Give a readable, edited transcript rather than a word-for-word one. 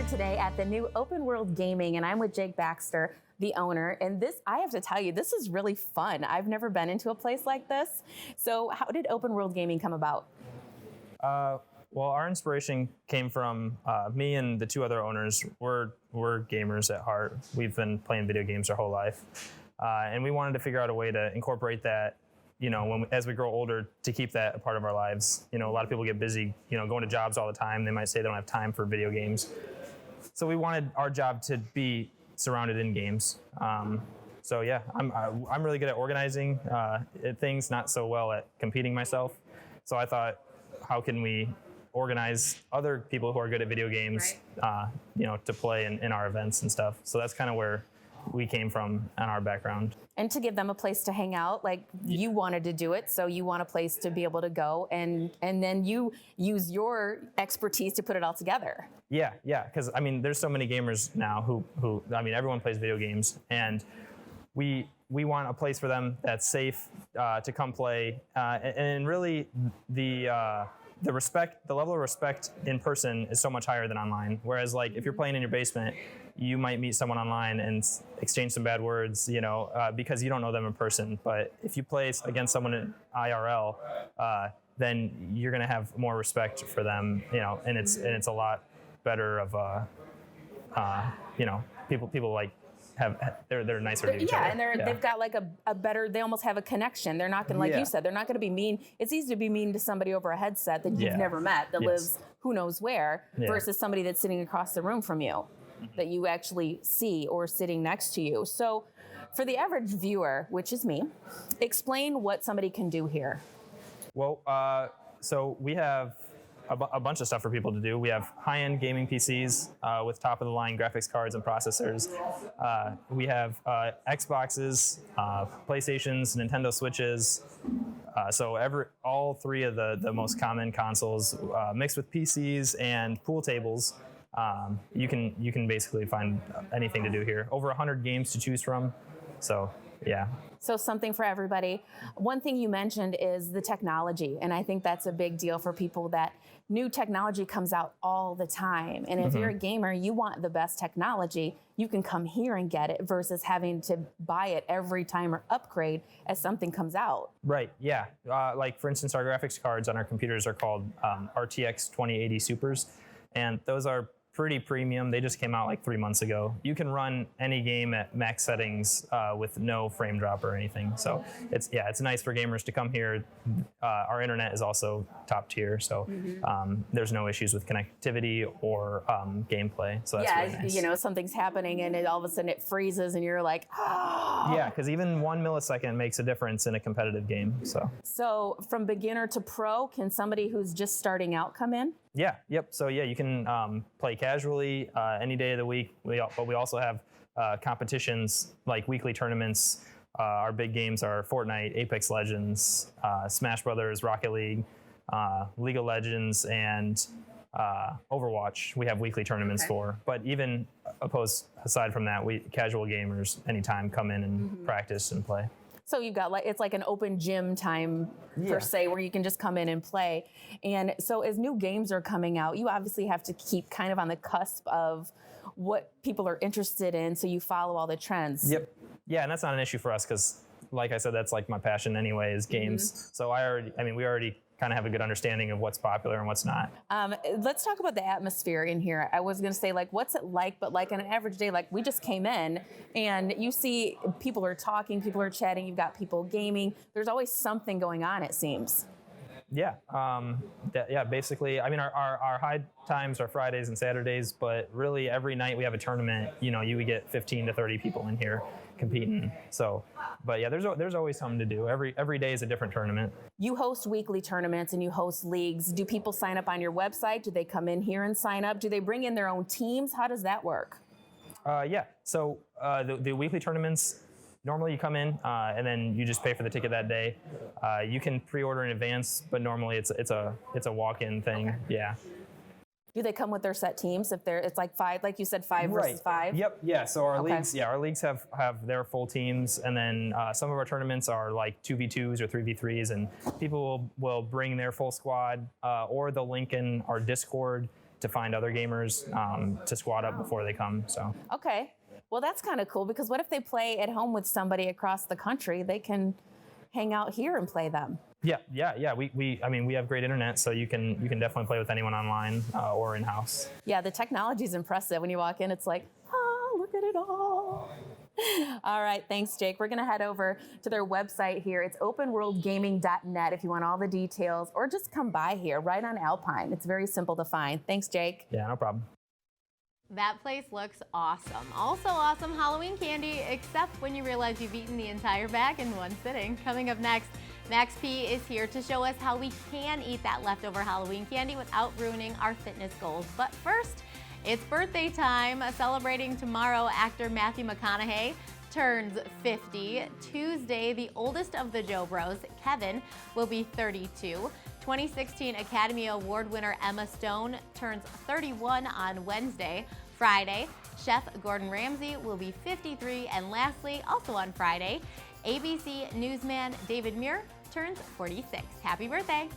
here today at the new Open World Gaming, and I'm with Jake Baxter, the owner. And this, I have to tell you, this is really fun. I've never been into a place like this. So how did Open World Gaming come about? Well, our inspiration came from me and the two other owners. We're gamers at heart. We've been playing video games our whole life. And we wanted to figure out a way to incorporate that, as we grow older, to keep that a part of our lives. A lot of people get busy, going to jobs all the time. They might say they don't have time for video games. So we wanted our job to be surrounded in games. So yeah, I'm really good at organizing things, not so well at competing myself. So I thought, how can we organize other people who are good at video games, to play in our events and stuff. So that's kind of where we came from and our background. And to give them a place to hang out, like you wanted to do it, so you want a place to be able to go, and then you use your expertise to put it all together. Yeah, because there's so many gamers now who everyone plays video games, and we want a place for them that's safe to come play, and really the level of respect in person is so much higher than online. Whereas, like, if you're playing in your basement, you might meet someone online and exchange some bad words, because you don't know them in person. But if you play against someone in IRL, then you're gonna have more respect for them, and it's a lot better of people like they're nicer to each other. And they've got like a better, they almost have a connection. They're not gonna, like you said, they're not gonna be mean. It's easy to be mean to somebody over a headset that you've never met, that lives who knows where, versus somebody that's sitting across the room from you, that you actually see or sitting next to you. So for the average viewer, which is me, explain what somebody can do here. Well, so we have a bunch of stuff for people to do. We have high-end gaming PCs with top-of-the-line graphics cards and processors. We have Xboxes, PlayStations, Nintendo Switches. So all three of the most common consoles, mixed with PCs and pool tables. You can basically find anything to do here. Over 100 games to choose from. So yeah. So something for everybody. One thing you mentioned is the technology, and I think that's a big deal for people, that new technology comes out all the time. And if you're a gamer, you want the best technology, you can come here and get it versus having to buy it every time or upgrade as something comes out. Right, yeah. Like for instance, our graphics cards on our computers are called RTX 2080 Supers, and those are pretty premium. They just came out like 3 months ago. You can run any game at max settings with no frame drop or anything. So it's nice for gamers to come here. Our internet is also top tier, so there's no issues with connectivity or gameplay. So that's really nice. Something's happening and all of a sudden it freezes and you're like, ah. Yeah, because even 1 millisecond makes a difference in a competitive game. So from beginner to pro, can somebody who's just starting out come in? Yeah, yep. So yeah, you can play casually any day of the week. But we also have competitions like weekly tournaments. Our big games are Fortnite, Apex Legends, Smash Brothers, Rocket League, League of Legends, and Overwatch. We have weekly tournaments for. But even aside from that, casual gamers anytime come in and practice and play. So you've got it's like an open gym time per se, where you can just come in and play. And so as new games are coming out, you obviously have to keep kind of on the cusp of what people are interested in, so you follow all the trends. Yep. Yeah, and that's not an issue for us because, like I said, that's like my passion anyway, is games. So we already kind of have a good understanding of what's popular and what's not. Let's talk about the atmosphere in here. I was going to say, like, what's it like? But like on an average day, like we just came in and you see people are talking, people are chatting, you've got people gaming. There's always something going on, it seems. Yeah. Basically, our high times are Fridays and Saturdays, but really every night we have a tournament. You would get 15 to 30 people in here competing. So, but yeah, there's always something to do. Every day is a different tournament. You host weekly tournaments and you host leagues. Do people sign up on your website? Do they come in here and sign up? Do they bring in their own teams? How does that work? Yeah. So the weekly tournaments, normally you come in and then you just pay for the ticket that day. You can pre-order in advance, but normally it's a walk-in thing. Okay. Yeah. Do they come with their set teams? It's like five, like you said, five versus five? Yep. Yeah. So our leagues have their full teams, and then some of our tournaments are like 2v2s or 3v3s, and people will bring their full squad, or they'll link in our Discord to find other gamers to squad up before they come. So Okay. Well, that's kind of cool because what if they play at home with somebody across the country? They can hang out here and play them. Yeah. I mean, we have great internet, so you can definitely play with anyone online or in house. Yeah, the technology is impressive. When you walk in, it's like, oh, look at it all. All right, thanks, Jake. We're going to head over to their website here. It's openworldgaming.net if you want all the details, or just come by here right on Alpine. It's very simple to find. Thanks, Jake. Yeah, no problem. That place looks awesome. Also awesome Halloween candy, except when you realize you've eaten the entire bag in one sitting. Coming up next, Max P is here to show us how we can eat that leftover Halloween candy without ruining our fitness goals. But first, it's birthday time. Celebrating tomorrow, actor Matthew McConaughey turns 50. Tuesday, the oldest of the Joe Bros, Kevin, will be 32. 2016 Academy Award winner Emma Stone turns 31 on Wednesday. Friday, Chef Gordon Ramsay will be 53. And lastly, also on Friday, ABC newsman David Muir turns 46. Happy birthday!